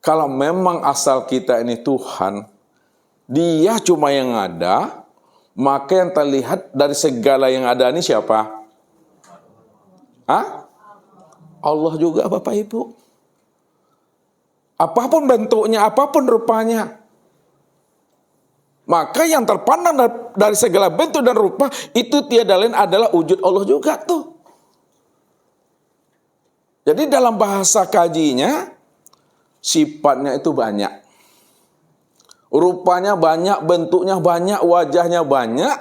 Kalau memang asal kita ini Tuhan, Dia cuma yang ada, maka yang terlihat dari segala yang ada ini siapa? Hah? Allah juga, Bapak Ibu. Apapun bentuknya, apapun rupanya. Maka yang terpandang dari segala bentuk dan rupa, itu tiada lain adalah wujud Allah juga tuh. Jadi dalam bahasa kajinya, sifatnya itu banyak. Rupanya banyak, bentuknya banyak, wajahnya banyak.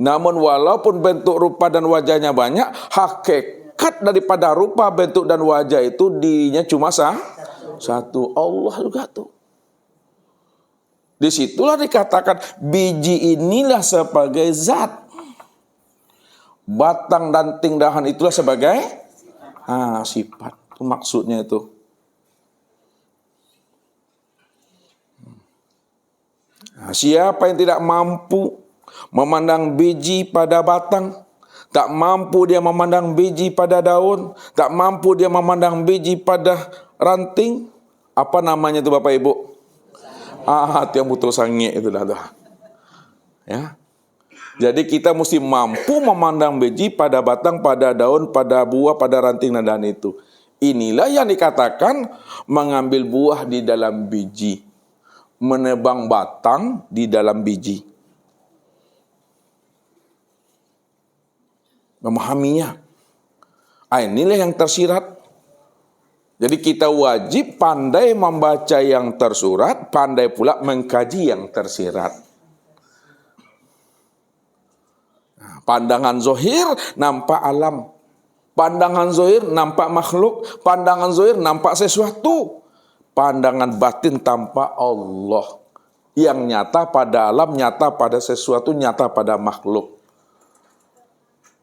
Namun walaupun bentuk, rupa, dan wajahnya banyak, hakikat daripada rupa, bentuk, dan wajah itu dirinya cuma satu. Allah juga tuh. Disitulah dikatakan biji inilah sebagai zat. Batang dan dahan itulah sebagai sifat. Itu maksudnya itu. Nah, siapa yang tidak mampu memandang biji pada batang, tak mampu dia memandang biji pada daun, tak mampu dia memandang biji pada ranting, apa namanya itu Bapak Ibu? Yang butuh sange itu dah. Ya. Jadi kita mesti mampu memandang biji pada batang, pada daun, pada buah, pada ranting dan dahan itu. Inilah yang dikatakan mengambil buah di dalam biji, menebang batang di dalam biji. Memahaminya. Inilah yang tersirat. Jadi kita wajib pandai membaca yang tersurat, pandai pula mengkaji yang tersirat. Pandangan zohir nampak alam. Pandangan zohir nampak makhluk. Pandangan zohir nampak sesuatu. Pandangan batin tampak Allah. Yang nyata pada alam, nyata pada sesuatu, nyata pada makhluk.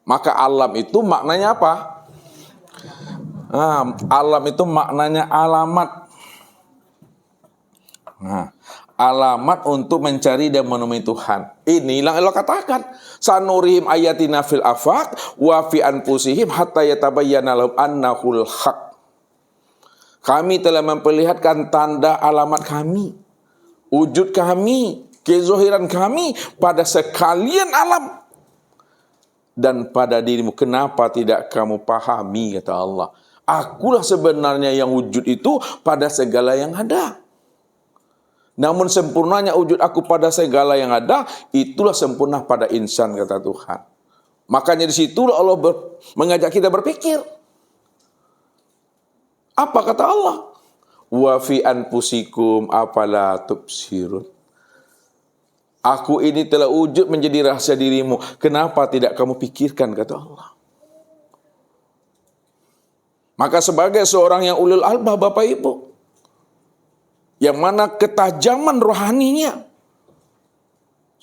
Maka alam itu maknanya apa? Alam itu maknanya alamat. Alamat untuk mencari dan menemui Tuhan. Inilah Allah katakan, sanurihim ayatina fil afaq wa fi anfusihim hatta yatabayyana lahum annahul haq. Kami telah memperlihatkan tanda alamat kami, wujud kami, kezohiran kami pada sekalian alam dan pada dirimu. Kenapa tidak kamu pahami, kata Allah. Akulah sebenarnya yang wujud itu pada segala yang ada. Namun sempurnanya wujud aku pada segala yang ada, itulah sempurna pada insan, kata Tuhan. Makanya di situ Allah mengajak kita berpikir. Apa kata Allah? Wa fi anfusikum afala tubsirun. Aku ini telah wujud menjadi rahasia dirimu. Kenapa tidak kamu pikirkan, kata Allah. Maka sebagai seorang yang ulul albab, Bapak Ibu, yang mana ketajaman rohaninya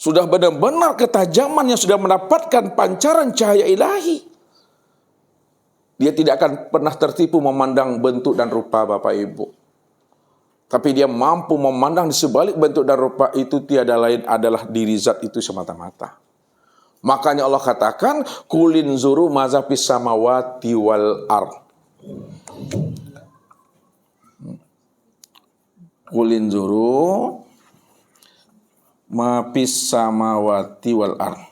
sudah benar-benar ketajaman yang sudah mendapatkan pancaran cahaya ilahi, dia tidak akan pernah tertipu memandang bentuk dan rupa, Bapak Ibu. Tapi dia mampu memandang di sebalik bentuk dan rupa itu tiada lain adalah diri zat itu semata-mata. Makanya Allah katakan, kulin zuru mazafis samawati wal ard. Kulin zuru mapis samawati wal ard.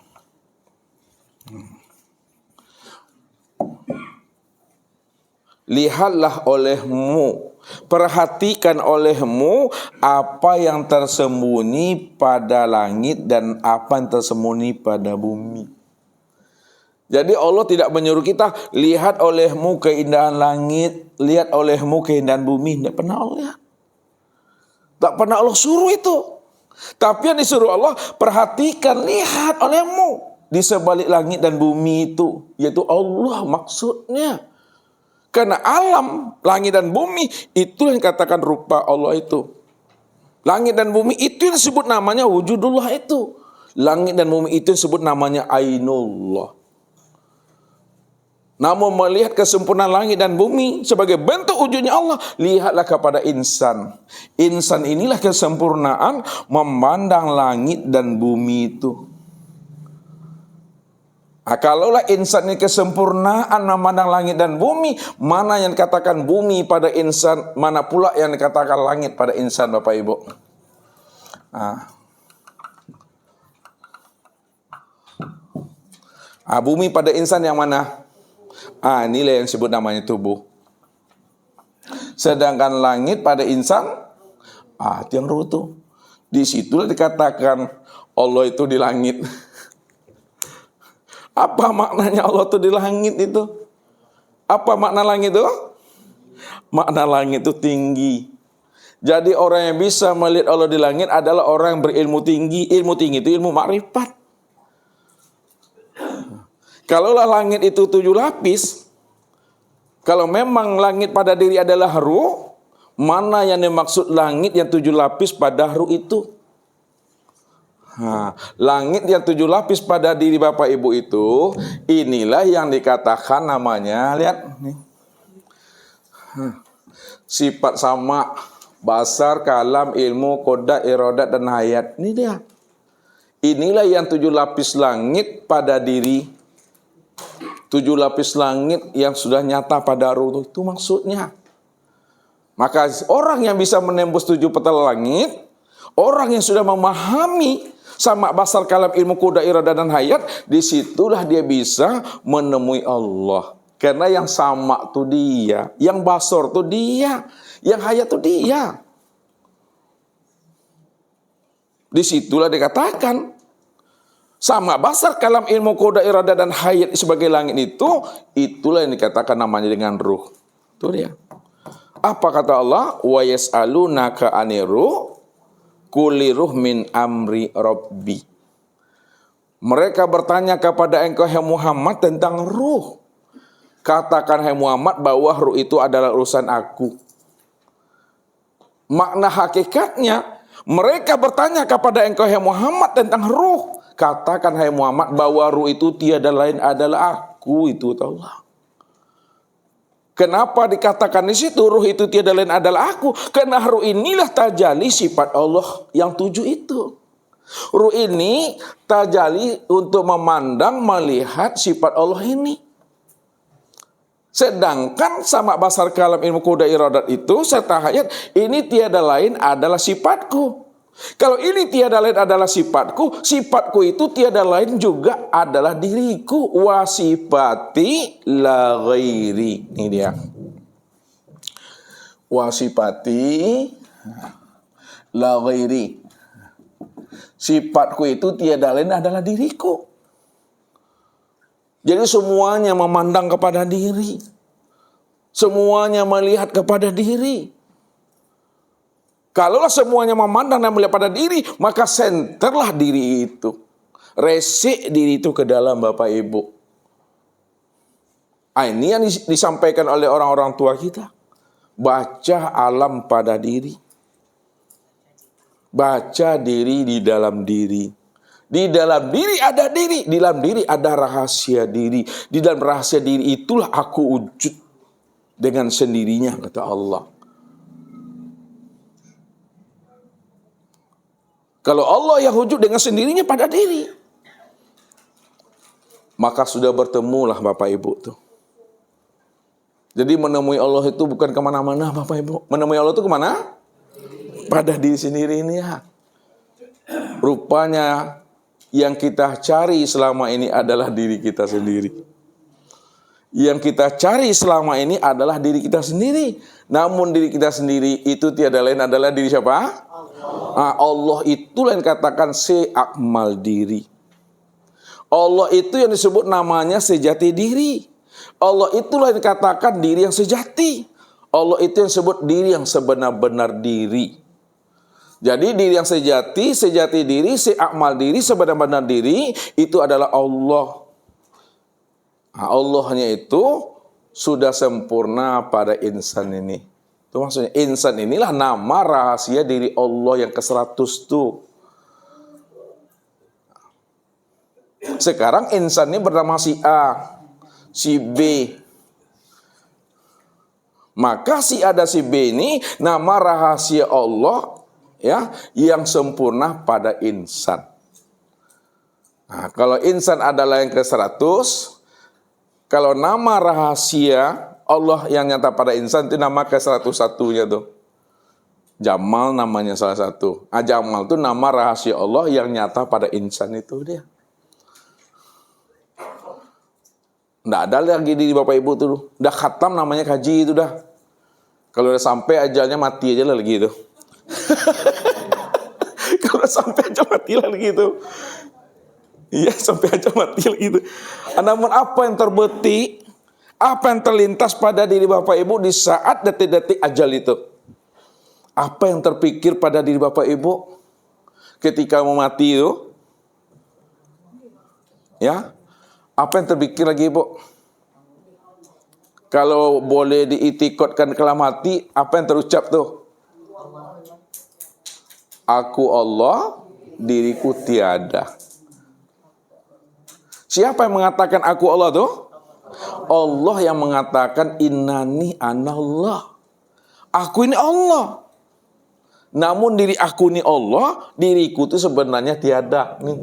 Lihatlah olehmu, perhatikan olehmu apa yang tersembunyi pada langit dan apa yang tersembunyi pada bumi. Jadi Allah tidak menyuruh kita lihat olehmu keindahan langit, lihat olehmu keindahan bumi. Tidak pernah Allah lihat. Tak pernah Allah suruh itu. Tapi yang disuruh Allah, perhatikan, lihat olehmu di sebalik langit dan bumi itu, yaitu Allah maksudnya. Karena alam, langit dan bumi, itu yang katakan rupa Allah itu. Langit dan bumi itu yang disebut namanya wujudullah itu. Langit dan bumi itu yang disebut namanya ainullah. Namun melihat kesempurnaan langit dan bumi sebagai bentuk wujudnya Allah, lihatlah kepada insan. Insan inilah kesempurnaan memandang langit dan bumi itu. Kalaulah insan ini kesempurnaan memandang langit dan bumi, mana yang dikatakan bumi pada insan, mana pula yang dikatakan langit pada insan, Bapak Ibu. Bumi pada insan yang mana? Inilah yang disebut namanya tubuh. Sedangkan langit pada insan, itu yang ruh tuh. Di situlah dikatakan Allah itu di langit. Apa maknanya Allah itu di langit itu? Apa makna langit itu? Makna langit itu tinggi. Jadi orang yang bisa melihat Allah di langit adalah orang yang berilmu tinggi. Ilmu tinggi itu ilmu makrifat. Kalaulah langit itu 7 lapis, kalau memang langit pada diri adalah ruh, mana yang dimaksud langit yang 7 lapis pada ruh itu? Langit yang 7 lapis pada diri Bapak Ibu itu, inilah yang dikatakan namanya, lihat nih, sifat sama, basar, kalam, ilmu, koda, irodat, dan hayat. Ini dia. Inilah yang 7 lapis langit pada diri. 7 lapis langit yang sudah nyata pada ruh itu maksudnya. Maka orang yang bisa menembus 7 petal langit, orang yang sudah memahami sama basar, kalam, ilmu, koda, iradah, dan hayat, disitulah dia bisa menemui Allah. Karena yang sama tuh dia, yang basar tuh dia, yang hayat tuh dia. Disitulah dikatakan sama basar, kalam, ilmu, koda, iradah, dan hayat sebagai langit itu, itulah yang dikatakan namanya dengan ruh. Itu dia. Apa kata Allah? Wa yas'alunaka 'anir ruh Quli ruh min amri rabbi. Mereka bertanya kepada engkau, hai Muhammad, tentang ruh. Katakan, hai Muhammad, bahwa ruh itu adalah urusan aku. Makna hakikatnya, mereka bertanya kepada engkau, hai Muhammad, tentang ruh. Katakan, hai Muhammad, bahwa ruh itu tiada lain adalah aku, itu Allah. Kenapa dikatakan di situ ruh itu tiada lain adalah aku? Karena ruh inilah tajalli sifat Allah yang 7 itu. Ruh ini tajalli untuk memandang, melihat sifat Allah ini. Sedangkan sama basar, kalam, ilmu, koda, iradat itu serta hayat, ini tiada lain adalah sifatku. Kalau ini tiada lain adalah sifatku, sifatku itu tiada lain juga adalah diriku. Wasifati la ghairi. Ini dia. Wasifati la ghairi. Sifatku itu tiada lain adalah diriku. Jadi semuanya memandang kepada diri. Semuanya melihat kepada diri. Kalaulah semuanya memandang dan melihat pada diri, maka senterlah diri itu. Resik diri itu ke dalam, Bapak Ibu. Ini yang disampaikan oleh orang-orang tua kita. Baca alam pada diri. Baca diri di dalam diri. Di dalam diri ada diri. Di dalam diri ada rahasia diri. Di dalam rahasia diri itulah aku wujud dengan sendirinya, kata Allah. Kalau Allah yang wujud dengan sendirinya pada diri, maka sudah bertemulah Bapak Ibu tuh. Jadi menemui Allah itu bukan kemana-mana Bapak Ibu. Menemui Allah itu kemana? Pada diri sendiri ini ya. Rupanya yang kita cari selama ini adalah diri kita sendiri. Yang kita cari selama ini adalah diri kita sendiri. Namun diri kita sendiri itu tiada lain adalah diri siapa? Allah itulah yang katakan seakmal diri. Allah itu yang disebut namanya sejati diri. Allah itulah yang dikatakan diri yang sejati. Allah itu yang disebut diri yang sebenar-benar diri. Jadi diri yang sejati, sejati diri, seakmal diri, sebenar-benar diri, itu adalah Allah. Allahnya itu sudah sempurna pada insan ini. Itu maksudnya insan inilah nama rahasia diri Allah yang ke-100 tuh. Sekarang insan ini bernama si A, si B. Maka si A dan si B ini nama rahasia Allah ya yang sempurna pada insan. Nah, kalau insan adalah yang ke-100, kalau nama rahasia Allah yang nyata pada insan itu nama ke-101-nya tuh. Jamal namanya salah satu. Jamal itu nama rahasia Allah yang nyata pada insan itu dia. Nggak ada lagi di Bapak Ibu tuh. Udah khatam namanya kaji itu dah. Kalau udah sampai ajalnya mati aja lah lagi itu. Kalau sampai aja mati lah lagi itu. Iya, sampai aja mati lagi itu. Namun apa yang terbetik, apa yang terlintas pada diri Bapak Ibu di saat detik-detik ajal itu? Apa yang terpikir pada diri Bapak Ibu ketika mau mati itu? Ya, apa yang terpikir lagi Ibu? Kalau boleh diitikotkan kalau mati, apa yang terucap tuh? Aku Allah, diriku tiada. Siapa yang mengatakan aku Allah tuh? Allah yang mengatakan innani anallah. Aku ini Allah. Namun diri aku ini Allah, diriku itu sebenarnya tiada. Nih.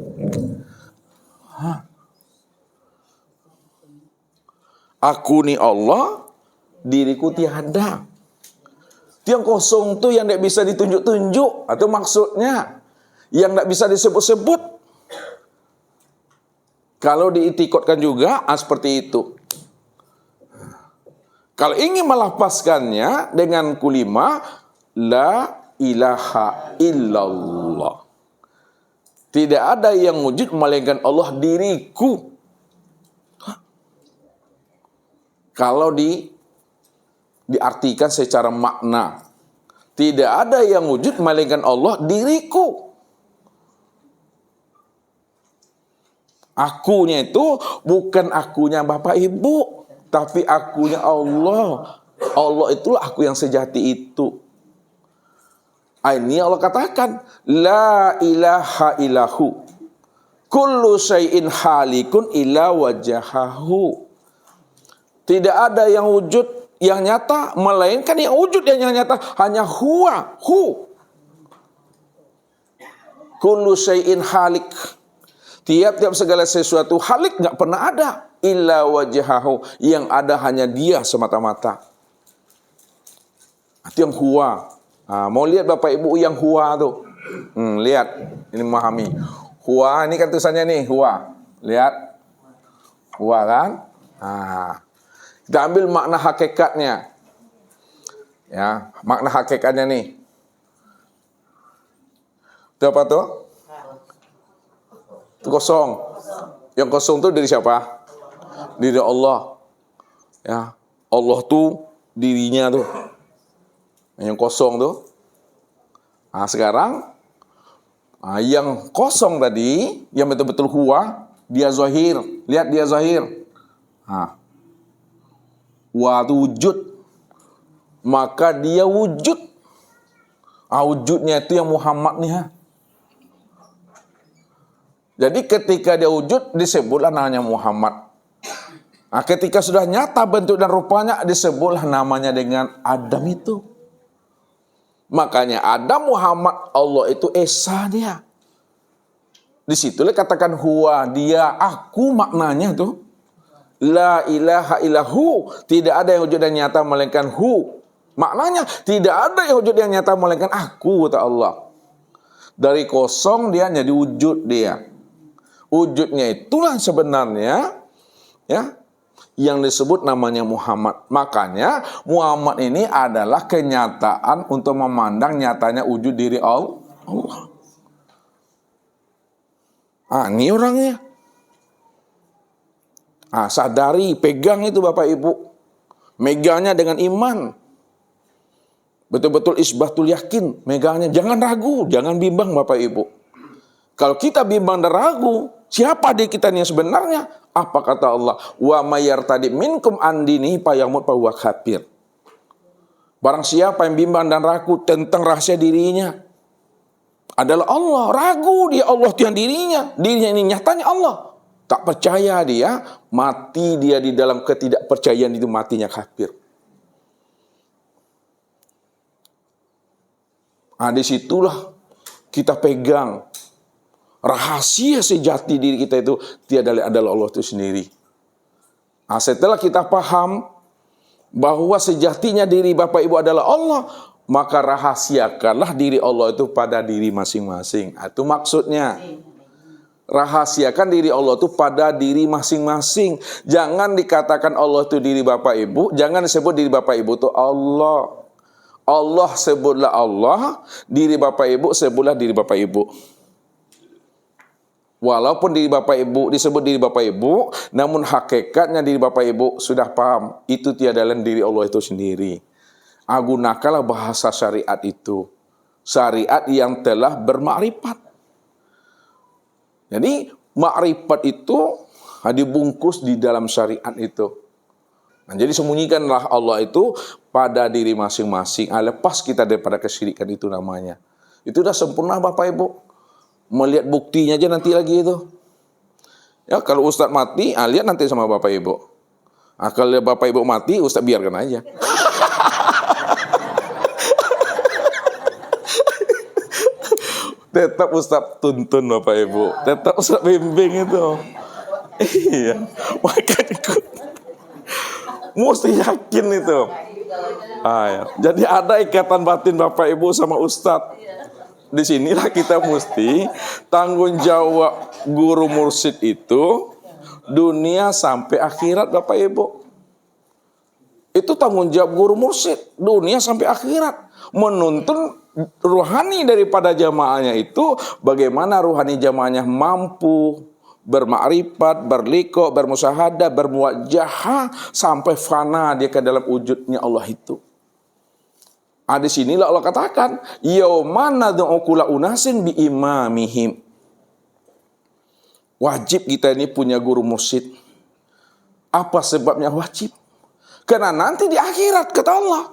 Aku ini Allah, diriku tiada. Itu yang kosong tuh yang tidak bisa ditunjuk-tunjuk. Atau maksudnya yang tidak bisa disebut-sebut. Kalau diitikotkan juga seperti itu. Kalau ingin melafazkannya dengan kulima la ilaha illallah. Tidak ada yang wujud melainkan Allah diriku. Kalau diartikan secara makna, tidak ada yang wujud melainkan Allah diriku. Akunya itu bukan akunya Bapak Ibu, tapi akunya Allah. Allah itulah aku yang sejati itu. Ini Allah katakan, la ilaha illahu. Kullu syai'in halikun illa wajahahu. Tidak ada yang wujud yang nyata, melainkan yang wujud yang nyata hanya huwa, hu. Kullu syai'in halik. Tiap-tiap segala sesuatu halik nggak pernah ada. Illa wajahahu. Yang ada hanya dia semata-mata. Itu yang huwa. Mau lihat Bapak Ibu yang huwa tuh. Lihat. Ini memahami. Huwa ini kan tulisannya nih. Huwa. Lihat. Huwa kan. Kita ambil makna hakikatnya. Ya, makna hakikatnya nih. Itu apa tuh? Itu kosong. Yang kosong itu dari siapa? Dari Allah. Ya, Allah tuh dirinya tuh. Yang kosong tuh. Sekarang yang kosong tadi, yang betul-betul huwa, dia zahir. Lihat dia zahir. Wa itu wujud. Maka dia wujud. Wujudnya itu yang Muhammad nih. Jadi ketika dia wujud disebutlah namanya Muhammad. Ketika sudah nyata bentuk dan rupanya disebutlah namanya dengan Adam itu. Makanya Adam Muhammad Allah itu Esa dia. Disitulah katakan huwa dia aku maknanya tuh. La ilaha illahu. Tidak ada yang wujud dan nyata melainkan hu. Maknanya tidak ada yang wujud yang nyata melainkan aku kata Allah. Dari kosong dia jadi wujud dia. Wujudnya itulah sebenarnya ya yang disebut namanya Muhammad. Makanya Muhammad ini adalah kenyataan untuk memandang nyatanya wujud diri Allah. Ini orangnya. Sadari, pegang itu Bapak Ibu. Megangnya dengan iman. Betul-betul isbatul yakin. Megangnya jangan ragu, jangan bimbang Bapak Ibu. Kalau kita bimbang dan ragu, siapa diri kita yang sebenarnya? Apa kata Allah? Wa mayyartadi minkum andini payamut fahuwa kafir. Barang siapa yang bimbang dan ragu tentang rahasia dirinya adalah Allah. Ragu dia Allah yang dirinya. Dirinya ini nyatanya Allah. Tak percaya dia, mati dia di dalam ketidakpercayaan itu matinya kafir. Disitulah kita pegang. Rahasia sejati diri kita itu tiada lain adalah Allah itu sendiri. Nah, setelah kita paham bahwa sejatinya diri Bapak Ibu adalah Allah, maka rahasiakanlah diri Allah itu pada diri masing-masing. Itu maksudnya. Rahasiakan diri Allah itu pada diri masing-masing. Jangan dikatakan Allah itu diri Bapak Ibu, jangan disebut diri Bapak Ibu itu Allah. Allah sebutlah Allah, diri Bapak Ibu sebutlah diri Bapak Ibu. Walaupun diri Bapak Ibu disebut diri Bapak Ibu, namun hakikatnya diri Bapak Ibu sudah paham, itu tiada lain diri Allah itu sendiri. Gunakanlah bahasa syariat itu. Syariat yang telah bermakrifat. Jadi makrifat itu dibungkus di dalam syariat itu. Nah, jadi sembunyikanlah Allah itu pada diri masing-masing. Lepas kita daripada kesyirikan itu namanya. Itu sudah sempurna Bapak Ibu. Melihat buktinya aja nanti lagi itu. Ya, kalau Ustadz mati, lihat nanti sama Bapak Ibu. Kalau Bapak Ibu mati, Ustadz biarkan aja. Tetap Ustadz tuntun Bapak Ibu. Tetap Ustadz bimbing itu. Iya. Makanya mesti yakin itu. Ya. Jadi ada ikatan batin Bapak Ibu sama Ustadz. Di sinilah kita mesti tanggung jawab guru mursyid itu dunia sampai akhirat Bapak Ibu. Itu tanggung jawab guru mursyid dunia sampai akhirat. Menuntun ruhani daripada jamaahnya itu bagaimana ruhani jamaahnya mampu bermakrifat, berliqa, bermusyahadah, bermuwajahah sampai fana dia ke dalam wujudnya Allah itu. Di sinilah Allah katakan, yauma nad'u kulla unasin bi imamihim. Wajib kita ini punya guru mursyid. Apa sebabnya wajib? Karena nanti di akhirat kata Allah,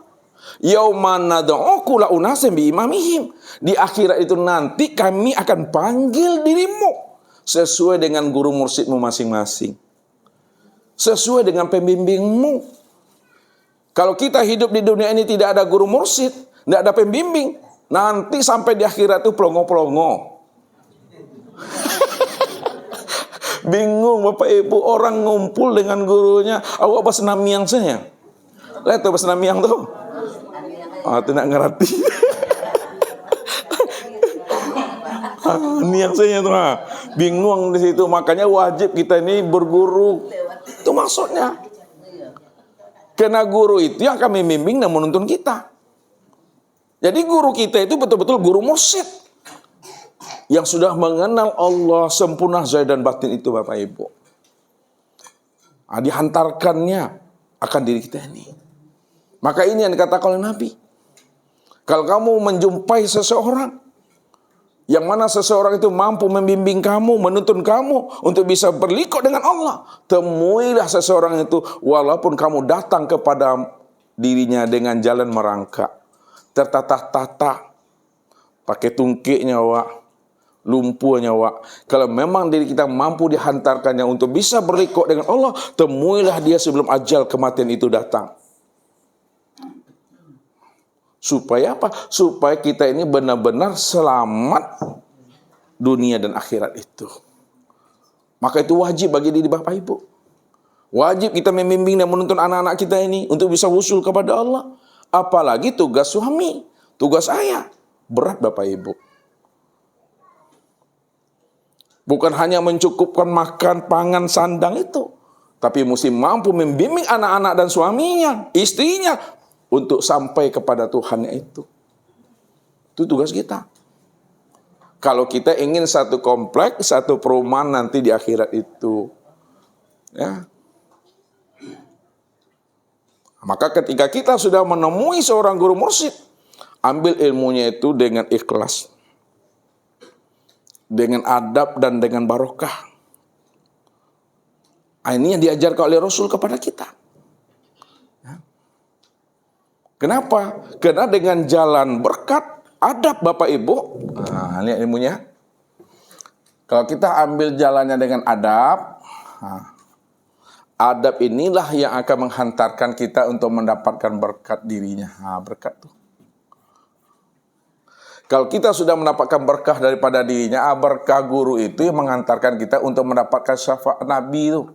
yauma nad'u kulla unasin bi imamihim. Di akhirat itu nanti kami akan panggil dirimu sesuai dengan guru mursyidmu masing-masing. Sesuai dengan pembimbingmu. Kalau kita hidup di dunia ini tidak ada guru mursyid, tidak ada pembimbing, nanti sampai di akhirat itu pelongo-pelongo. Bingung Bapak Ibu, orang ngumpul dengan gurunya, awak apa senamiang saya? Lihat tuh senamiang tuh. Tidak ngerti. Niang saya tuh, bingung di situ. Makanya wajib kita ini berguru. Itu maksudnya. Karena guru itu yang akan membimbing dan menuntun kita. Jadi guru kita itu betul-betul guru mursyid. Yang sudah mengenal Allah sempurna zahir dan batin itu Bapak Ibu. Dihantarkannya akan diri kita ini. Maka ini yang dikatakan oleh Nabi. Kalau kamu menjumpai seseorang, yang mana seseorang itu mampu membimbing kamu, menuntun kamu untuk bisa berliqa dengan Allah, temuilah seseorang itu walaupun kamu datang kepada dirinya dengan jalan merangkak, tertata-tata, pakai tungkiknya lumpuhnya Kalau memang diri kita mampu dihantarkannya untuk bisa berliqa dengan Allah, temuilah dia sebelum ajal kematian itu datang. Supaya apa? Supaya kita ini benar-benar selamat dunia dan akhirat itu. Maka itu wajib bagi diri Bapak Ibu. Wajib kita membimbing dan menuntun anak-anak kita ini untuk bisa wusul kepada Allah. Apalagi tugas suami, tugas ayah. Berat Bapak Ibu. Bukan hanya mencukupkan makan, pangan, sandang itu. Tapi mesti mampu membimbing anak-anak dan suaminya, istrinya, untuk sampai kepada Tuhannya itu. Itu tugas kita. Kalau kita ingin satu kompleks, satu perumahan nanti di akhirat itu. Ya. Maka ketika kita sudah menemui seorang guru mursyid, ambil ilmunya itu dengan ikhlas. Dengan adab dan dengan barokah. Ini yang diajarkan oleh Rasul kepada kita. Kenapa? Karena dengan jalan berkat, adab Bapak Ibu. Lihat ilmunya. Kalau kita ambil jalannya dengan adab, adab inilah yang akan menghantarkan kita untuk mendapatkan berkat dirinya. Berkat tuh. Kalau kita sudah mendapatkan berkah daripada dirinya, berkah guru itu yang mengantarkan kita untuk mendapatkan syafaat Nabi itu.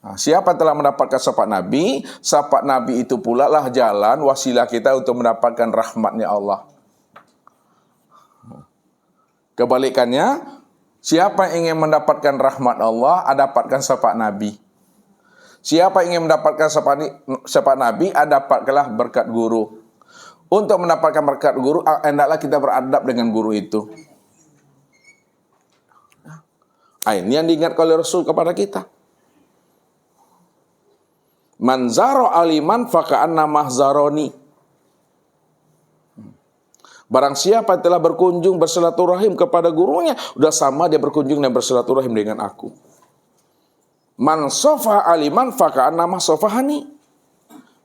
Nah, siapa telah mendapatkan syafaat Nabi itu pula lah jalan wasilah kita untuk mendapatkan rahmatnya Allah. Kebalikannya, siapa yang ingin mendapatkan rahmat Allah, dapatkan syafaat Nabi. Siapa yang ingin mendapatkan syafaat Nabi, dapatkanlah berkat guru. Untuk mendapatkan berkat guru, hendaklah kita beradab dengan guru itu. Ini yang diingatkan oleh Rasul kepada kita. Man zaro aliman faka'anna mahzaroni. Barang siapa yang telah berkunjung bersilaturahim kepada gurunya, sudah sama dia berkunjung dan bersilaturahim dengan aku. Man sofa aliman faka'anna mahsofahani.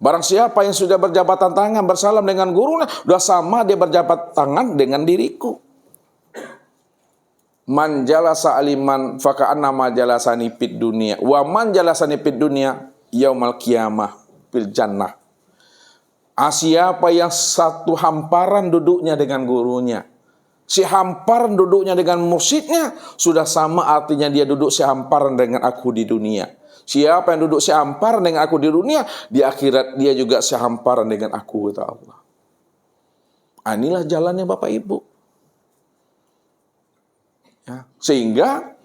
Barang siapa yang sudah berjabatan tangan bersalam dengan gurunya, sudah sama dia berjabat tangan dengan diriku. Man jalasa aliman faka'anna ma jalasani fid dunia. Wa man jalasani fid dunia yaumal qiyamah fil jannah. Siapa yang satu hamparan duduknya dengan gurunya, si hamparan duduknya dengan mursyidnya, sudah sama artinya dia duduk sehamparan dengan aku di dunia. Siapa yang duduk sehamparan dengan aku di dunia, di akhirat dia juga sehamparan dengan aku, kata Allah. Inilah jalannya Bapak Ibu. Ya, sehingga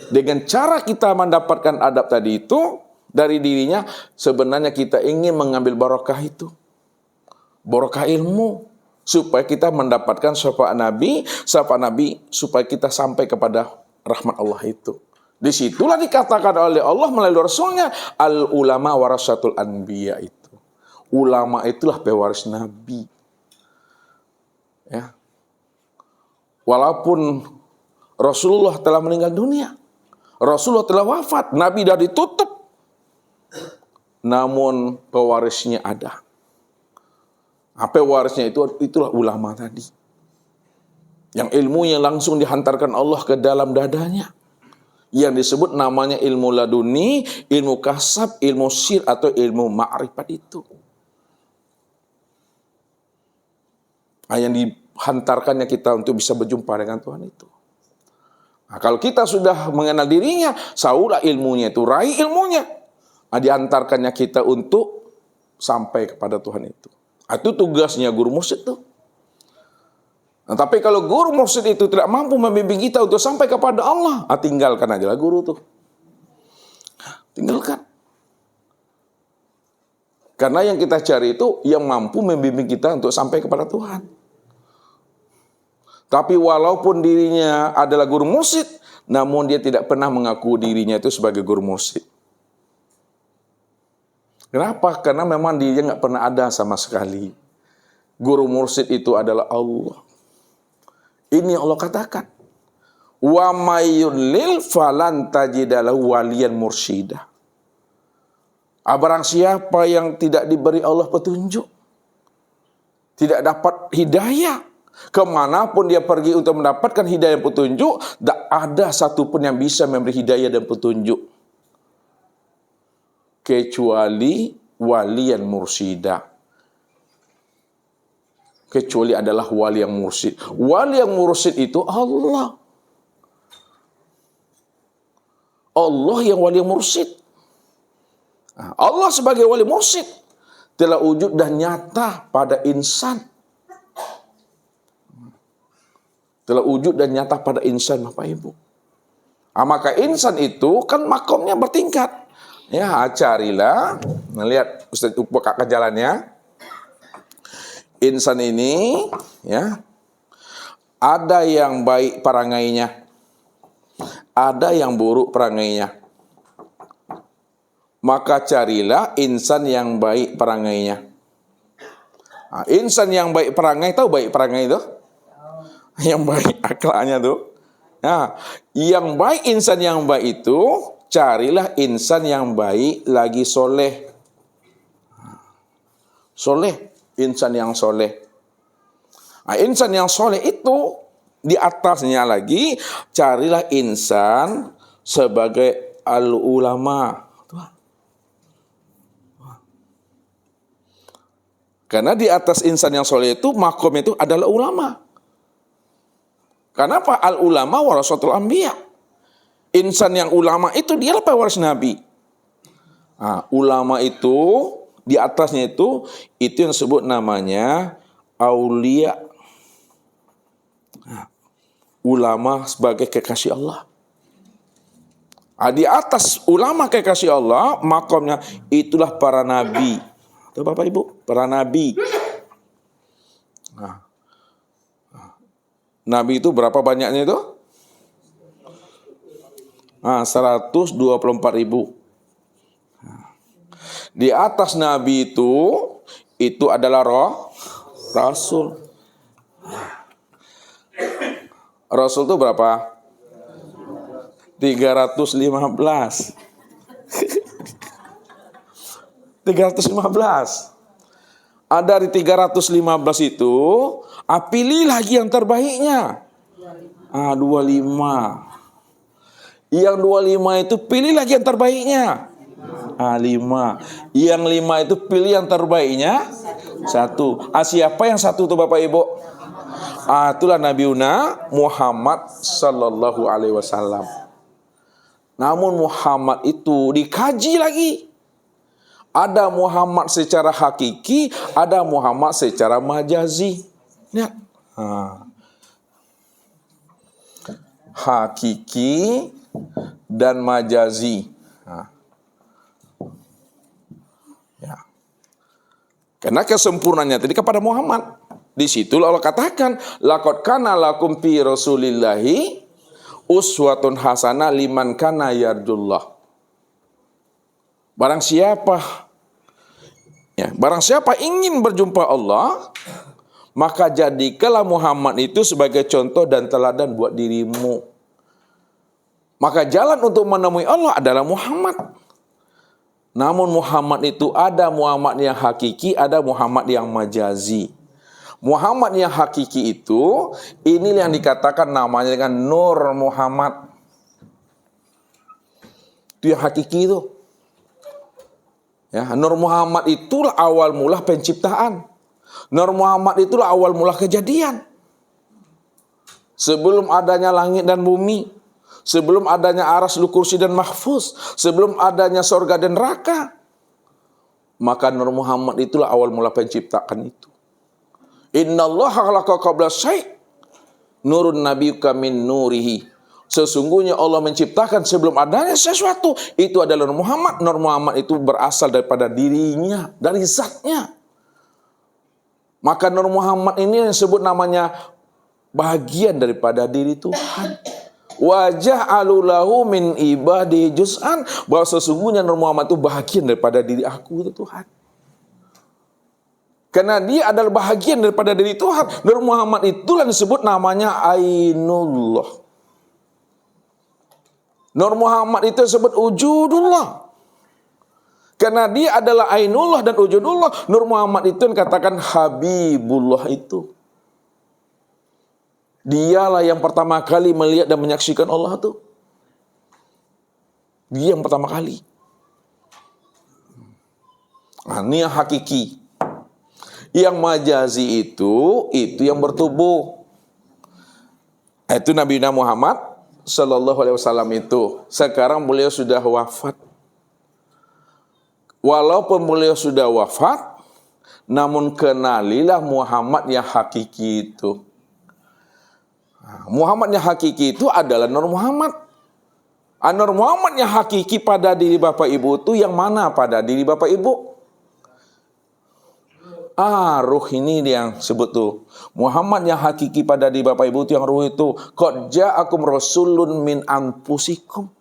dengan cara kita mendapatkan adab tadi itu dari dirinya, sebenarnya kita ingin mengambil barokah itu. Barokah ilmu. Supaya kita mendapatkan syafaat Nabi supaya kita sampai kepada rahmat Allah itu. Disitulah dikatakan oleh Allah melalui Rasulnya, al ulama warasatul anbiya itu. Ulama itulah pewaris Nabi. Ya. Walaupun Rasulullah telah meninggal dunia, Rasulullah telah wafat, Nabi dah ditutup, namun pewarisnya ada. Pewarisnya itulah ulama tadi. Yang ilmunya langsung dihantarkan Allah ke dalam dadanya. Yang disebut namanya ilmu laduni, ilmu kasab, ilmu sir atau ilmu ma'rifat itu. Yang dihantarkannya kita untuk bisa berjumpa dengan Tuhan itu. Nah, kalau kita sudah mengenal dirinya, saulah ilmunya itu, raih ilmunya. Dihantarkannya kita untuk sampai kepada Tuhan itu. Itu tugasnya guru mursyid itu. Nah, tapi kalau guru mursyid itu tidak mampu membimbing kita untuk sampai kepada Allah, tinggalkan aja lah guru tuh. Tinggalkan. Karena yang kita cari itu yang mampu membimbing kita untuk sampai kepada Tuhan. Tapi walaupun dirinya adalah guru mursyid, namun dia tidak pernah mengaku dirinya itu sebagai guru mursyid. Kenapa? Karena memang dia nggak pernah ada sama sekali. Guru mursyid itu adalah Allah. Ini Allah katakan, wa mayyudlil falan tajidalahu waliyan mursyida. Barang siapa yang tidak diberi Allah petunjuk, tidak dapat hidayah, kemanapun dia pergi untuk mendapatkan hidayah dan petunjuk, tak ada satupun yang bisa memberi hidayah dan petunjuk kecuali waliyan mursyida. Kecuali adalah wali yang mursyid. Wali yang mursyid itu Allah. Allah yang wali yang mursyid. Allah sebagai wali mursyid telah wujud dan nyata pada insan. Telah wujud dan nyata pada insan, Bapak Ibu. Maka insan itu kan makomnya bertingkat. Ya, carilah. Nah, lihat Ustaz buka jalannya. Insan ini, ya, ada yang baik perangainya, ada yang buruk perangainya. Maka carilah insan yang baik perangainya. Insan yang baik perangai, tahu baik perangai itu? Yang baik akhlaknya tuh. Nah, yang baik, insan yang baik itu, carilah insan yang baik lagi soleh. Soleh. Insan yang soleh. Insan yang soleh itu di atasnya lagi carilah insan sebagai al-ulama. Karena di atas insan yang soleh itu makom itu adalah ulama. Kenapa? Al ulama warasatul anbiya. Insan yang ulama itu dialah pewaris Nabi. Nah, ulama itu di atasnya itu yang disebut namanya aulia. Nah, ulama sebagai kekasih Allah. Nah, di atas ulama kekasih Allah makomnya itulah para nabi. Tuh Bapak Ibu, para nabi. Nah, nabi itu berapa banyaknya itu? 124.000. Di atas nabi itu adalah rasul. Rasul itu berapa? 315. 315. Dari 315 itu, pilih lagi yang terbaiknya. 25. Yang 25 itu pilih lagi yang terbaiknya. 5. Yang 5 itu pilih yang terbaiknya 1. Siapa yang 1 itu Bapak Ibu? Itulah Nabiuna Muhammad sallallahu alaihi wasallam. Namun Muhammad itu dikaji lagi. Ada Muhammad secara hakiki, ada Muhammad secara majazi. Lihat. Hakiki dan majazi. Ya. Karena kesempurnaannya tadi kepada Muhammad. Di situ Allah katakan, laqad kana lakum fi rasulillahi uswatun hasanah liman kana yarjullah. Barang siapa ingin berjumpa Allah, maka jadikanlah Muhammad itu sebagai contoh dan teladan buat dirimu. Maka jalan untuk menemui Allah adalah Muhammad. Namun Muhammad itu ada Muhammad yang hakiki, ada Muhammad yang majazi. Muhammad yang hakiki itu, ini yang dikatakan namanya dengan Nur Muhammad. Itu yang hakiki itu. Ya, Nur Muhammad itulah awal mula penciptaan. Nur Muhammad itulah awal mula kejadian. Sebelum adanya langit dan bumi, sebelum adanya Arsy, Kursi dan Mahfuz, sebelum adanya sorga dan neraka, maka Nur Muhammad itulah awal mula penciptaan itu. Innallaha khalaqa qabla syai' nurun nabiyyuka min nurihi. Sesungguhnya Allah menciptakan sebelum adanya sesuatu. Itu adalah Nur Muhammad. Nur Muhammad itu berasal daripada dirinya, dari zatnya. Maka Nur Muhammad ini yang disebut namanya bagian daripada diri Tuhan. Wajah alulahu min ibadi juz'an. Bahwa sesungguhnya Nur Muhammad itu bagian daripada diri aku itu Tuhan. Karena dia adalah bahagian daripada diri Tuhan. Nur Muhammad itulah disebut namanya Ainullah. Nur Muhammad itu disebut wujudullah. Karena dia adalah Ainullah dan wujudullah. Nur Muhammad itu yang katakan Habibullah itu. Dialah yang pertama kali melihat dan menyaksikan Allah itu. Dia yang pertama kali. Ini yang hakiki. Yang majazi itu yang bertubuh. Itu Nabi Muhammad Sallallahu Alaihi Wasallam itu. Sekarang beliau sudah wafat. Walaupun beliau sudah wafat, namun kenalilah Muhammad yang hakiki itu. Muhammad yang hakiki itu adalah Nur Muhammad. Nur Muhammad yang hakiki pada diri Bapak Ibu itu yang mana pada diri Bapak Ibu? Ruh ini yang sebut tuh. Muhammad yang hakiki pada diri Bapak Ibu itu yang ruh itu. Qad ja'akum rasulun min anfusikum.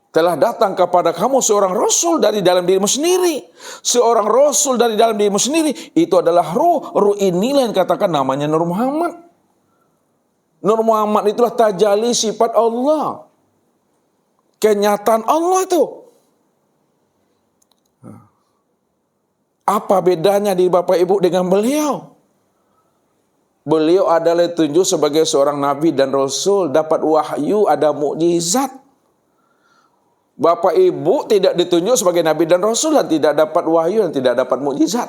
Telah datang kepada kamu seorang rasul dari dalam dirimu sendiri. Seorang rasul dari dalam dirimu sendiri. Itu adalah ruh. Ruh inilah yang katakan namanya Nur Muhammad. Nur Muhammad itulah tajalli sifat Allah. Kenyataan Allah itu. Apa bedanya di Bapak Ibu dengan beliau? Beliau adalah ditunjuk sebagai seorang nabi dan rasul, dapat wahyu, ada mukjizat. Bapak Ibu tidak ditunjuk sebagai nabi dan rasul dan tidak dapat wahyu dan tidak dapat mukjizat.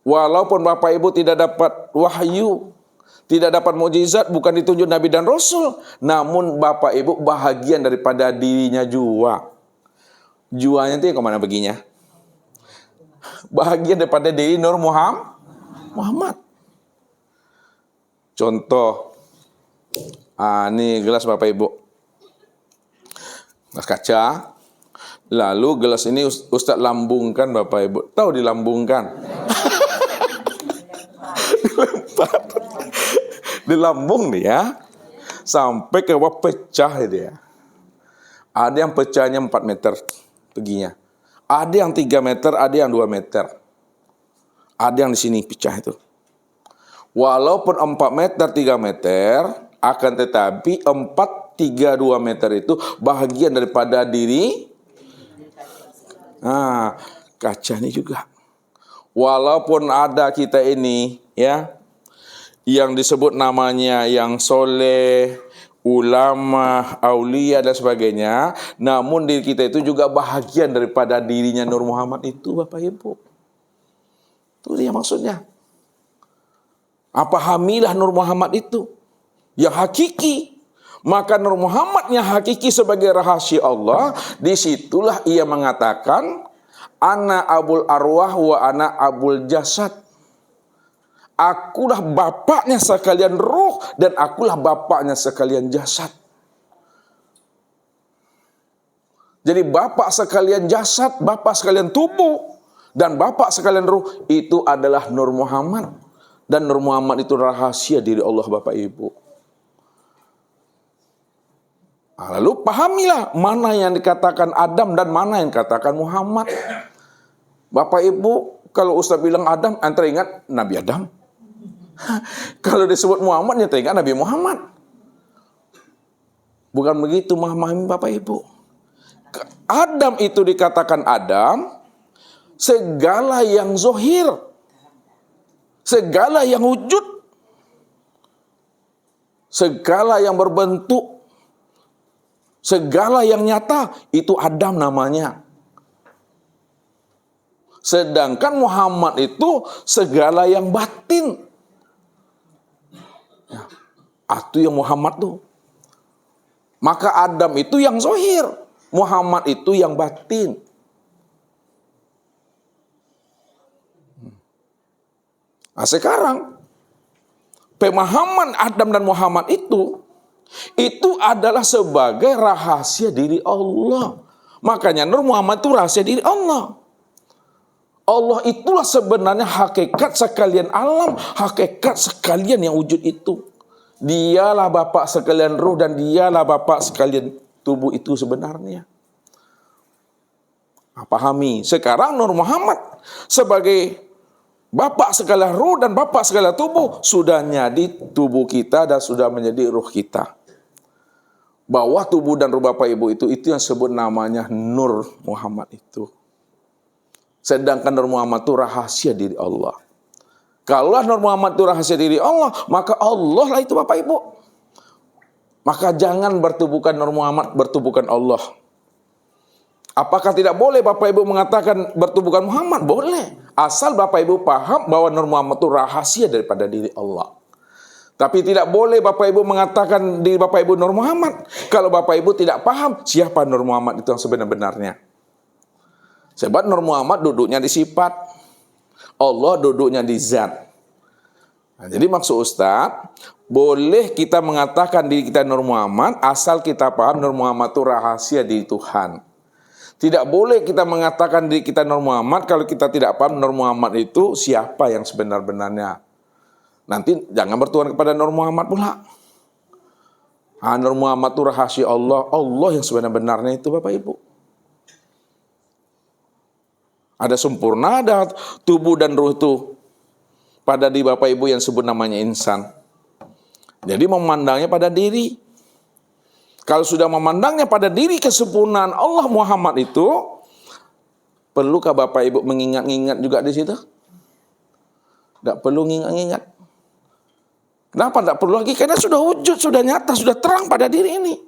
Walaupun Bapak Ibu tidak dapat wahyu, tidak dapat mukjizat, bukan ditunjuk Nabi dan Rasul, namun Bapak Ibu bahagian daripada dirinya jua. Juanya itu kemana baginya? Bahagian daripada diri Nur Muhammad. Contoh, ini gelas Bapak Ibu, gelas kaca. Lalu gelas ini Ustadz lambungkan Bapak Ibu. Tahu dilambungkan? Dilambung dia sampai ke bawah, pecah dia. Ada yang pecahnya 4 meter peginya. Ada yang 3 meter, ada yang 2 meter. Ada yang di sini pecah itu. Walaupun 4 meter, 3 meter, akan tetapi 4, 3, 2 meter itu bahagian daripada diri. Kaca ini juga. Walaupun ada kita ini, ya, yang disebut namanya yang soleh, ulama, aulia dan sebagainya, namun diri kita itu juga bahagian daripada dirinya Nur Muhammad itu, Bapak Ibu. Itu dia maksudnya. Pahamilah Nur Muhammad itu yang hakiki. Maka Nur Muhammad yang hakiki sebagai rahasia Allah, disitulah ia mengatakan, ana abul arwah wa ana abul jasad. Akulah bapaknya sekalian ruh dan akulah bapaknya sekalian jasad. Jadi bapak sekalian jasad, bapak sekalian tubuh, dan bapak sekalian ruh itu adalah Nur Muhammad. Dan Nur Muhammad itu rahasia diri Allah, Bapak Ibu. Lalu pahamilah mana yang dikatakan Adam dan mana yang dikatakan Muhammad. Bapak Ibu, kalau Ustaz bilang Adam, antara ingat Nabi Adam. Kalau disebut Muhammad, ya teringat Nabi Muhammad. Bukan begitu memahami Bapak Ibu. Adam itu dikatakan Adam, segala yang zohir, segala yang wujud, segala yang berbentuk, segala yang nyata, itu Adam namanya. Sedangkan Muhammad itu segala yang batin. Itu yang Muhammad tuh. Maka Adam itu yang zahir, Muhammad itu yang batin. Sekarang pemahaman Adam dan Muhammad itu adalah sebagai rahasia diri Allah. Makanya Nur Muhammad itu rahasia diri Allah. Allah itulah sebenarnya hakikat sekalian alam, hakikat sekalian yang wujud itu. Dialah Bapak sekalian ruh dan dialah Bapak sekalian tubuh itu sebenarnya. Pahami. Sekarang Nur Muhammad sebagai Bapak sekalian ruh dan Bapak sekalian tubuh sudah jadi tubuh kita dan sudah menjadi ruh kita. Bahwa tubuh dan ruh Bapak Ibu itu yang sebut namanya Nur Muhammad itu. Sedangkan Nur Muhammad itu rahasia diri Allah. Kalau Nur Muhammad itu rahasia diri Allah, maka Allah lah itu Bapak Ibu. Maka jangan bertubuhkan Nur Muhammad, bertubuhkan Allah. Apakah tidak boleh Bapak Ibu mengatakan bertubuhkan Muhammad? Boleh. Asal Bapak Ibu paham bahwa Nur Muhammad itu rahasia daripada diri Allah. Tapi tidak boleh Bapak Ibu mengatakan diri Bapak Ibu Nur Muhammad kalau Bapak Ibu tidak paham siapa Nur Muhammad itu yang sebenar-benarnya. Sebab Nur Muhammad duduknya di sifat, Allah duduknya di zat. Jadi maksud Ustaz, boleh kita mengatakan diri kita Nur Muhammad asal kita paham Nur Muhammad itu rahasia diri Tuhan. Tidak boleh kita mengatakan diri kita Nur Muhammad kalau kita tidak paham Nur Muhammad itu siapa yang sebenar-benarnya. Nanti jangan bertuhan kepada Nur Muhammad pula. Nur Muhammad itu rahasia Allah, Allah yang sebenar-benarnya itu Bapak Ibu. Ada sempurna, ada tubuh dan ruh itu pada di Bapak Ibu yang sebut namanya insan. Jadi memandangnya pada diri. Kalau sudah memandangnya pada diri kesempurnaan Allah Muhammad itu, perlukah Bapak Ibu mengingat-ingat juga di situ? Tidak perlu mengingat-ingat. Kenapa tidak perlu lagi? Karena sudah wujud, sudah nyata, sudah terang pada diri ini.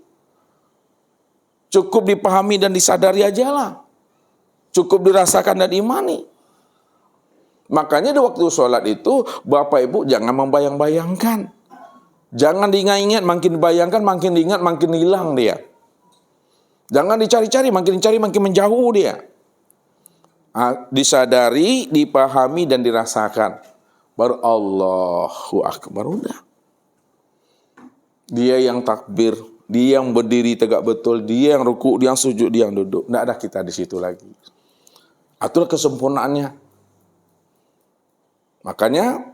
Cukup dipahami dan disadari aja lah. Cukup dirasakan dan diimani. Makanya di waktu sholat itu, Bapak Ibu jangan membayang-bayangkan. Jangan diingat-ingat, makin bayangkan, makin diingat, makin hilang dia. Jangan dicari-cari, makin dicari, makin menjauh dia. Disadari, dipahami, dan dirasakan. Baru Allahu Akbar, udah. Dia yang takbir, dia yang berdiri tegak betul, dia yang ruku, dia yang sujud, dia yang duduk. Tidak ada kita di situ lagi. Itulah kesempurnaannya. Makanya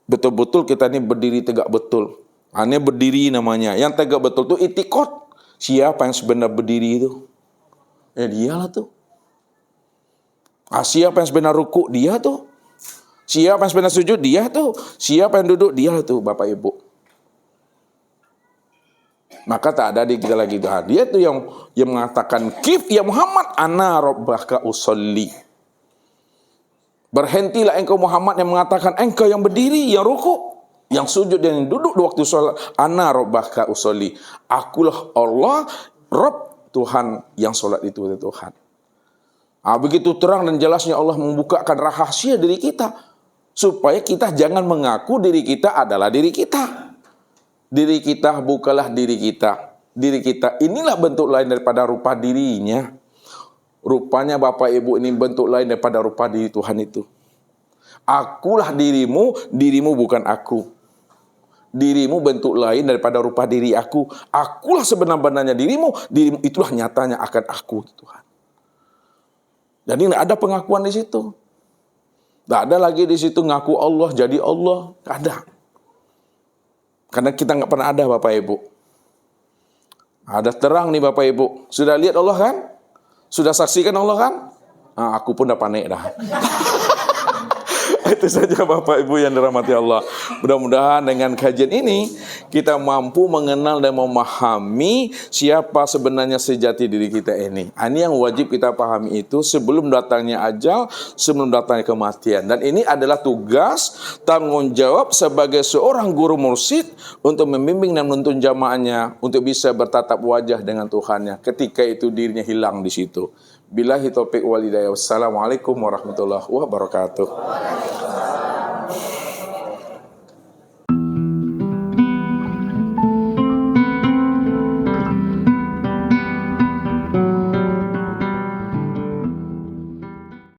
betul-betul kita ini berdiri tegak betul. Ini berdiri namanya. Yang tegak betul itu itikot. Siapa yang sebenarnya berdiri itu? Ya dialah tuh. Siapa yang sebenarnya ruku? Dia tuh. Siapa yang sebenarnya sujud? Dia tuh. Siapa yang duduk? Dia tuh, Bapak Ibu. Maka tak ada di kita lagi. Dia tuh yang mengatakan, Kif ya Muhammad, ana rabbaka usolli. Berhentilah engkau Muhammad yang mengatakan, engkau yang berdiri, yang ruku, yang sujud dan yang duduk di waktu sholat. Ana rabbaka usolli. Akulah Allah, Rabb, Tuhan yang sholat itu Tuhan. Begitu terang dan jelasnya Allah membukakan rahasia diri kita. Supaya kita jangan mengaku diri kita adalah diri kita. Diri kita bukanlah diri kita. Diri kita inilah bentuk lain daripada rupa dirinya. Rupanya Bapak Ibu ini bentuk lain daripada rupa diri Tuhan itu. Akulah dirimu, dirimu bukan aku. Dirimu bentuk lain daripada rupa diri aku. Akulah sebenar-benarnya dirimu, dirimu itulah nyatanya akan aku, Tuhan. Jadi tidak ada pengakuan di situ. Tidak ada lagi di situ ngaku Allah jadi Allah, tidak ada. Karena kita nggak pernah ada Bapak Ibu. Ada terang nih Bapak Ibu. Sudah lihat Allah kan? Sudah saksikan Allah kan? Aku pun udah panik dah. Itu saja Bapak Ibu yang dirahmati Allah. Mudah-mudahan dengan kajian ini kita mampu mengenal dan memahami siapa sebenarnya sejati diri kita ini. Ini yang wajib kita pahami itu sebelum datangnya ajal, sebelum datangnya kematian. Dan ini adalah tugas, tanggung jawab sebagai seorang guru mursyid untuk membimbing dan menuntun jamaahnya untuk bisa bertatap wajah dengan Tuhannya ketika itu dirinya hilang di situ. Billahi taufiq wal hidayah. Wassalamualaikum warahmatullahi wabarakatuh.